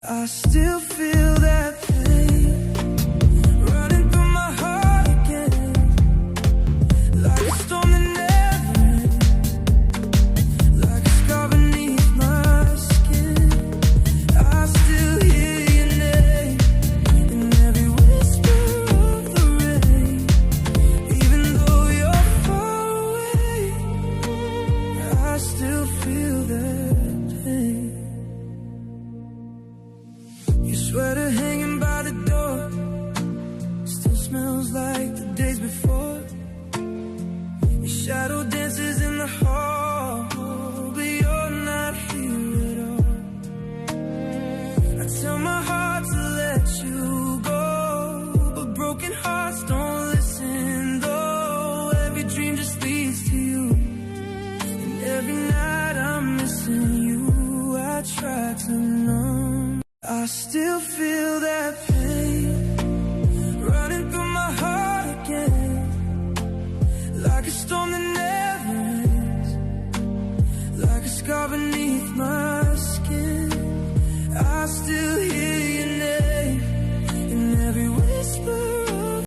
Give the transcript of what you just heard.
I still feel that pain running through my heart again, like a storm that never ends, like a scar beneath my skin. I still hear your name in every whisper of the rain, even though you're far away. I still feel that pain. Your sweater hanging by the door still smells like the days before. Your shadow dances in the hall, but you're not here at all. I tell my heart to let you go, but broken hearts don't listen though. Every dream just leads to you, and every night I'm missing you. I try to numb, I still feel that pain.